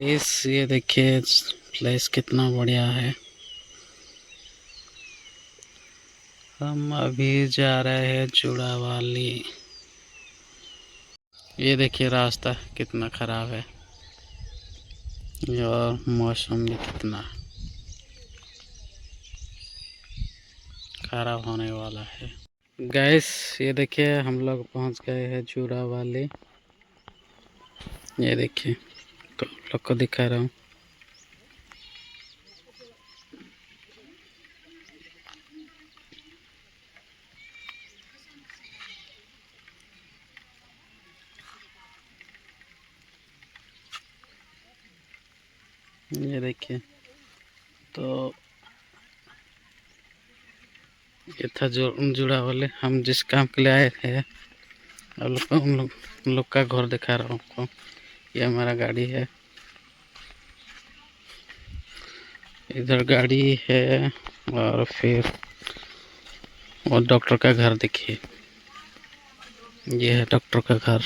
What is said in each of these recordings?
ये देखिए प्लेस कितना बढ़िया है। हम अभी जा रहे हैं जुड़ावाली। ये देखिए रास्ता कितना खराब है और मौसम भी कितना खराब होने वाला है। गैस ये देखिए हम लोग पहुंच गए हैं जुड़ावाली। ये देखिए तो आप लोग को दिखा रहा हूँ। ये देखिए तो ये था जो जुड़ावाली। हम जिस काम के लिए आए थे हम लोग का घर दिखा रहा हूँ आपको। ये हमारा गाड़ी है, इधर गाड़ी है और फिर वो डॉक्टर का घर देखिए। ये है डॉक्टर का घर।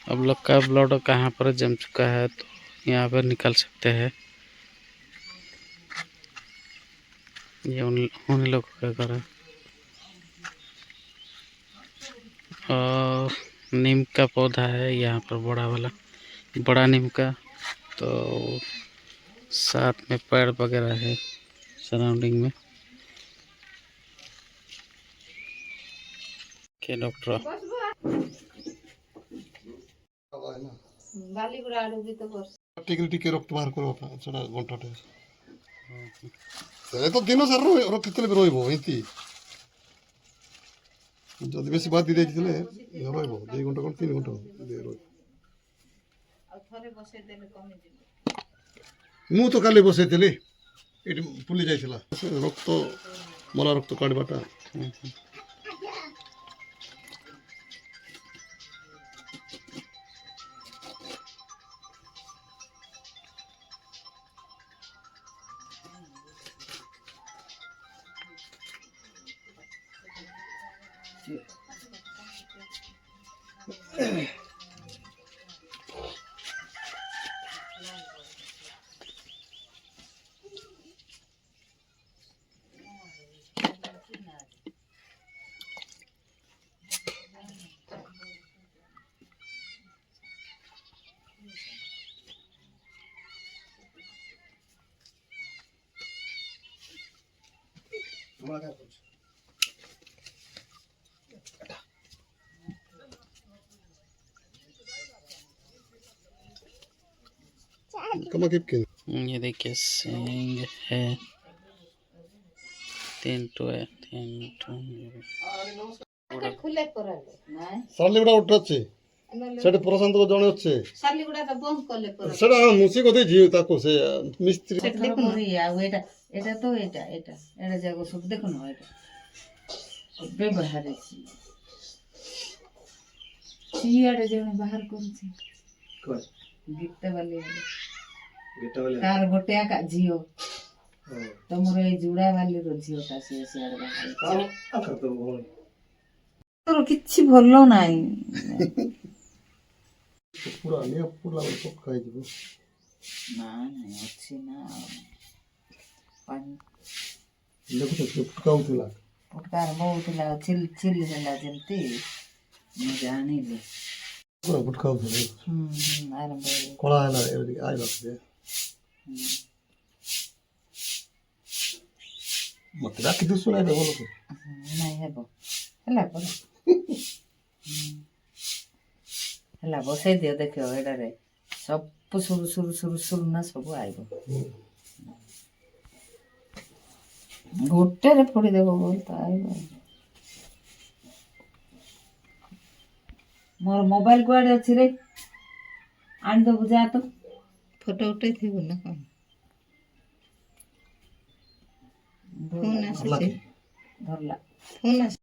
अब लोग का ब्लड कहाँ पर जम चुका है तो यहाँ पर निकल सकते हैं। ये उन लोगों का घर है। और नीम का पौधा है यहाँ पर बड़ा वाला, बड़ा नीम का। तो साथ में पेड़ वगैरह है सराउंडिंग में। के डॉक्टर ଟିକେ ଟିକେ ରକ୍ତ ବାହାର କରିବା ସେଟା ଗଣ୍ଠଟେ ସେ ତ ଦିନ ସାରା କେତେବେଳେ ବି ରହିବ ଏମିତି। ଯଦି ବେଶୀ ବାଦ ଦେଇଥିଲେ ରହିବ 2 ଘଣ୍ଟା କ'ଣ 3 ଘଣ୍ଟା ରହିବ। ମୁଁ ତ କାଲି ବସେଇଥିଲି ଏଠି ଫୁଲି ଯାଇଥିଲା ରକ୍ତ ମଲା ରକ୍ତ କାଢ଼ିବାଟା। ये देखिए सिंह है, 3 टो है, 3 टो ସାଲିଗୁଡ଼ା ଗୋଟେ ଅଛି ସେଠି ପ୍ରଶାନ୍ତ ଜଣେ ଅଛି ସେଟା ମୁସି କଥା ଝିଅ ତାକୁ ସେ ମିସ୍ତ୍ରୀ এটা তো এটা এটা এটা যাগো সব দেখো না এটা সবে বাহারেছি সিয়াড়ে যেন বাহার করছে কই গিট্টা বালি তার গোটে একা ঝিও তোমার এই জুড়া বালির ঝিওটা সে সিয়াড়ে বাহার তোর কিচ্ছি ভাল নাই ପୁରା ନିଅ ପୁରା ପକ୍କା ହେଇଯିବ। ନା ନାଇଁ ଅଛି ନା ପାଣି ଦେଖୁଛ ଫୁଟକାଉଥିଲା ଫୁଟକା ଆରମ୍ଭ ହଉଥିଲା ଚିଲି ହେଲା ଯେମିତି ମୁଁ ଜାଣିଲି ପୁରା ଫୁଟକାଉଥିଲା ଆରମ୍ଭ କଳା ହେଲା ଆଇଲା ମତେ ଡାକି ଦିଶୁ ନାହିଁ ଭଲ ନାଇଁ ହେବ ହେଲା ପରେ ହେଲା ବସେଇ ଦିଅ ଦେଖିବ ଏଇଟାରେ ସବୁ ସୁରୁ ସୁରୁ ସୁରୁ ସୁରୁ ନା ସବୁ ଆଇବ। ଗୋଟେରେ ପୋଡ଼ିଦେବ ବୋଲି ତ ଆଇବ। ମୋର ମୋବାଇଲ କୁଆଡ଼େ ଅଛି ରେ ଆଣିଦେବୁ ଯା ତ ଫଟୋ ଉଠେଇଥିବୁ ନା କ'ଣ ଫୋନ୍ ଆସୁଛି ଧରିଲା ଫୋନ୍ ଆସ